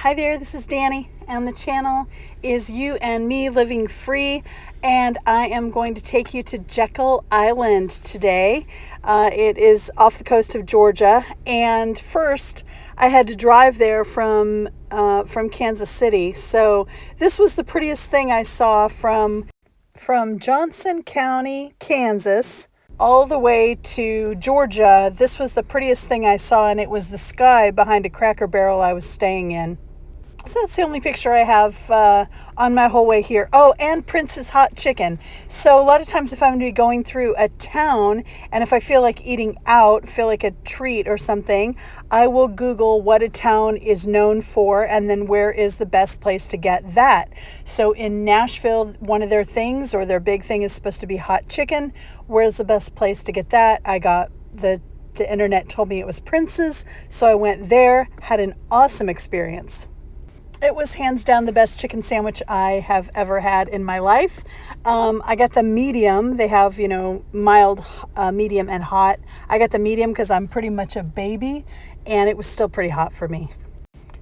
Hi there, this is Dani, and the channel is You and Me Living Free, and I am going to take you to Jekyll Island today. It is off the coast of Georgia, and first I had to drive there from Kansas City. So this was the prettiest thing I saw from Johnson County, Kansas, all the way to Georgia. This was the prettiest thing I saw, and it was the sky behind a Cracker Barrel I was staying in. So that's the only picture I have on my whole way here. Oh, and Prince's Hot Chicken. So a lot of times if I'm going to be going through a town and if I feel like eating out, feel like a treat or something, I will Google what a town is known for and then where is the best place to get that. So in Nashville, one of their things or their big thing is supposed to be hot chicken. Where's the best place to get that? I got the internet told me it was Prince's, so I went there, had an awesome experience. It was hands down the best chicken sandwich I have ever had in my life. I got the medium. They have, mild, medium, and hot. I got the medium because I'm pretty much a baby, and it was still pretty hot for me.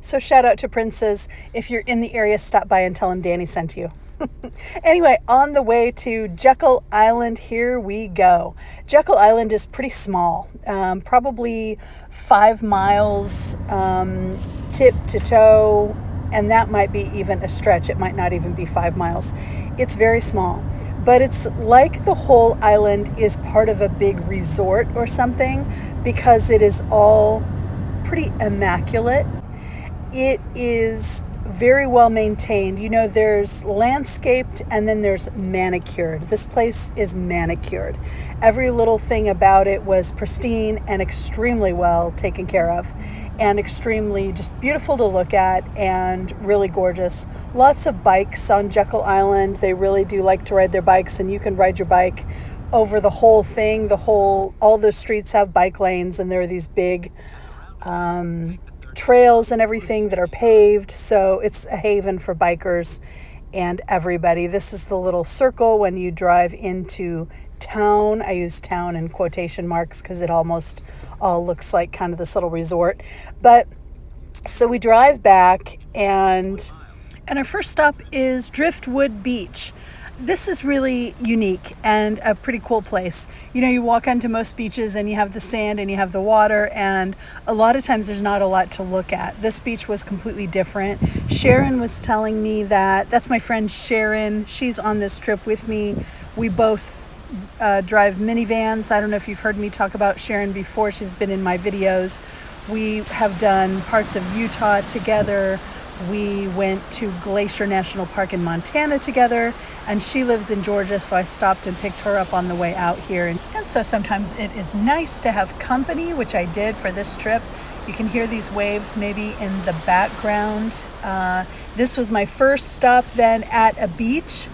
So shout out to Prince's. If you're in the area, stop by and tell them Dani sent you. Anyway, on the way to Jekyll Island, here we go. Jekyll Island is pretty small, probably 5 miles tip to toe. And that might be even a stretch. It might not even be 5 miles. It's very small, but it's like the whole island is part of a big resort or something because it is all pretty immaculate. It is very well maintained. There's landscaped and then there's manicured. This place is manicured. Every little thing about it was pristine and extremely well taken care of, and extremely just beautiful to look at and really gorgeous. Lots of bikes on Jekyll Island. They really do like to ride their bikes, and you can ride your bike over the whole thing. All the streets have bike lanes, and there are these big trails and everything that are paved. So it's a haven for bikers and everybody. This is the little circle when you drive into town. I use town in quotation marks because it almost all looks like kind of this little resort. But so we drive back, and our first stop is Driftwood Beach. This is really unique and a pretty cool place. You walk onto most beaches and you have the sand and you have the water, and a lot of times there's not a lot to look at. This beach was completely different. Sharon was telling me that's my friend Sharon. She's on this trip with me. We both drive minivans. I don't know if you've heard me talk about Sharon before. She's been in my videos. We have done parts of Utah together. We went to Glacier National Park in Montana together, and she lives in Georgia, so I stopped and picked her up on the way out here. And so sometimes it is nice to have company, which I did for this trip. You can hear these waves maybe in the background. This was my first stop then at a beach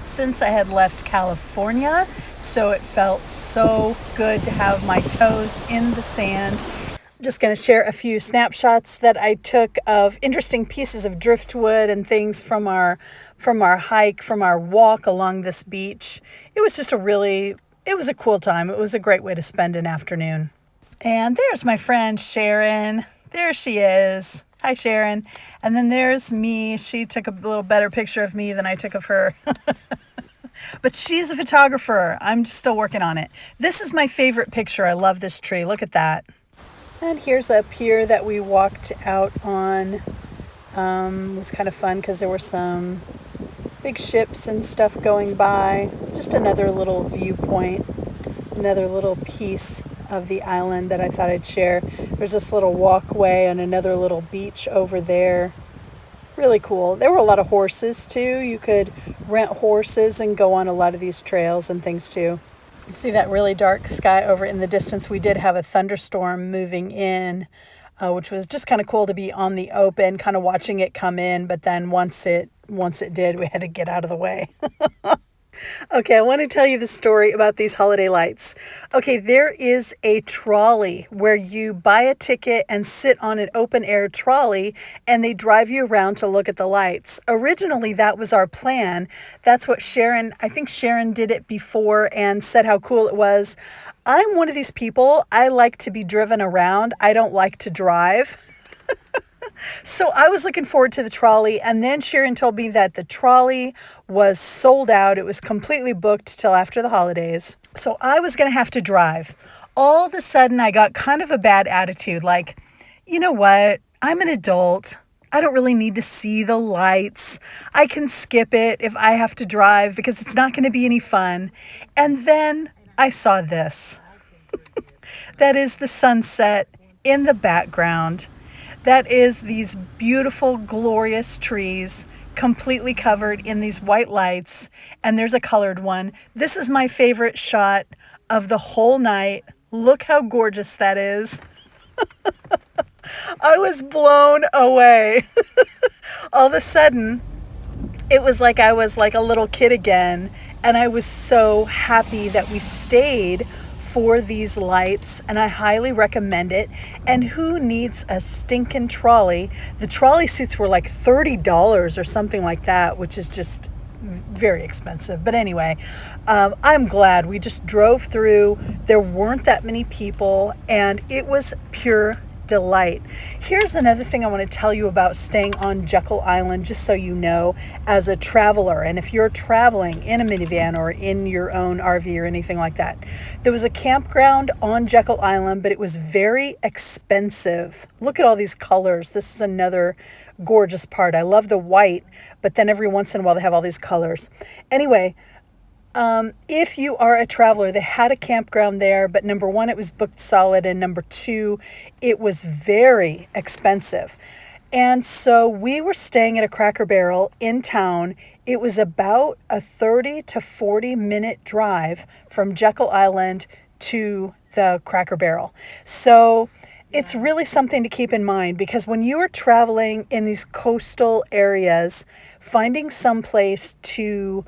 since I had left California, so it felt so good to have my toes in the sand. I'm just going to share a few snapshots that I took of interesting pieces of driftwood and things from our hike, from our walk along this beach. It was just it was a cool time. It was a great way to spend an afternoon. And there's my friend Sharon. There she is. Hi, Sharon. And then there's me. She took a little better picture of me than I took of her. But she's a photographer. I'm just still working on it. This is my favorite picture. I love this tree. Look at that. And here's a pier that we walked out on. It was kind of fun because there were some big ships and stuff going by. Just another little viewpoint, another little piece of the island that I thought I'd share. There's this little walkway and another little beach over there. Really cool. There were a lot of horses too. You could rent horses and go on a lot of these trails and things too. You see that really dark sky over in the distance. We did have a thunderstorm moving in, which was just kind of cool to be on the open, kind of watching it come in. But then once it did, we had to get out of the way. Okay, I want to tell you the story about these holiday lights. Okay, there is a trolley where you buy a ticket and sit on an open air trolley and they drive you around to look at the lights. Originally, that was our plan. That's what I think Sharon did it before and said how cool it was. I'm one of these people. I like to be driven around. I don't like to drive. So I was looking forward to the trolley, and then Sharon told me that the trolley was sold out. It was completely booked till after the holidays. So I was going to have to drive. All of a sudden, I got kind of a bad attitude, like, you know what? I'm an adult. I don't really need to see the lights. I can skip it if I have to drive because it's not going to be any fun. And then I saw this. That is the sunset in the background. That is these beautiful, glorious trees completely covered in these white lights. And there's a colored one. This is my favorite shot of the whole night. Look how gorgeous that is. I was blown away. All of a sudden, it was like I was like a little kid again. And I was so happy that we stayed for these lights, and I highly recommend it. And who needs a stinking trolley? The trolley seats were like $30 or something like that, which is just very expensive. But anyway, I'm glad we just drove through. There weren't that many people, and it was pure delight. Here's another thing I want to tell you about staying on Jekyll Island, just so you know, as a traveler. And if you're traveling in a minivan or in your own RV or anything like that, there was a campground on Jekyll Island, but it was very expensive. Look at all these colors. This is another gorgeous part. I love the white, but then every once in a while they have all these colors. Anyway, if you are a traveler, they had a campground there, but number one, it was booked solid, and number two, it was very expensive. And so we were staying at a Cracker Barrel in town. It was about a 30 to 40 minute drive from Jekyll Island to the Cracker Barrel. So it's really something to keep in mind, because when you are traveling in these coastal areas, finding some place to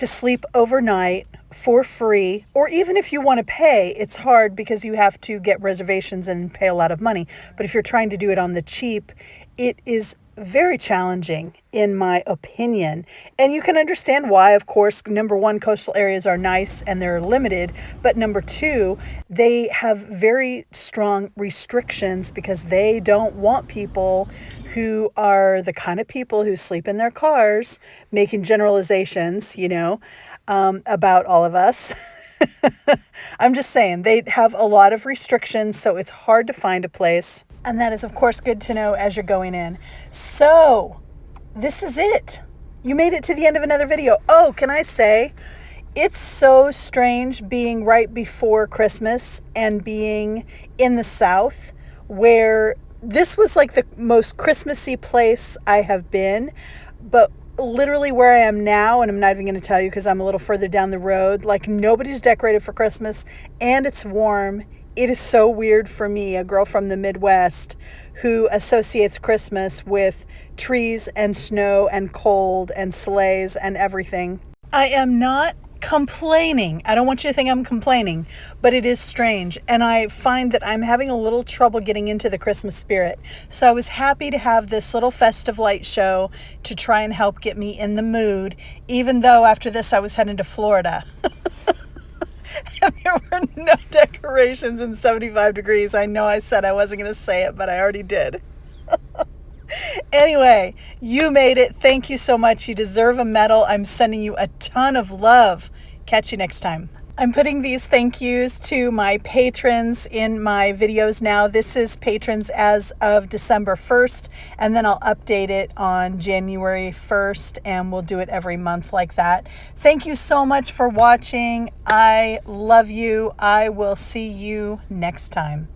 sleep overnight for free, or even if you want to pay, it's hard because you have to get reservations and pay a lot of money. But if you're trying to do it on the cheap, it is very challenging, in my opinion. And you can understand why. Of course, number one, coastal areas are nice and they're limited. But number two, they have very strong restrictions because they don't want people who are the kind of people who sleep in their cars making generalizations, about all of us. I'm just saying, they have a lot of restrictions, so it's hard to find a place. And that is, of course, good to know as you're going in. So, this is it. You made it to the end of another video. Oh, can I say, it's so strange being right before Christmas and being in the South, where this was like the most Christmassy place I have been, but literally where I am now, and I'm not even going to tell you because I'm a little further down the road, like nobody's decorated for Christmas and it's warm. It is so weird for me, a girl from the Midwest who associates Christmas with trees and snow and cold and sleighs and everything. I am not complaining. I don't want you to think I'm complaining, but it is strange. And I find that I'm having a little trouble getting into the Christmas spirit. So I was happy to have this little festive light show to try and help get me in the mood, even though after this I was heading to Florida. And there were no decorations in 75 degrees. I know I said I wasn't going to say it, but I already did. Anyway, you made it. Thank you so much. You deserve a medal. I'm sending you a ton of love. Catch you next time. I'm putting these thank yous to my patrons in my videos now. This is patrons as of December 1st, and then I'll update it on January 1st, and we'll do it every month like that. Thank you so much for watching. I love you. I will see you next time.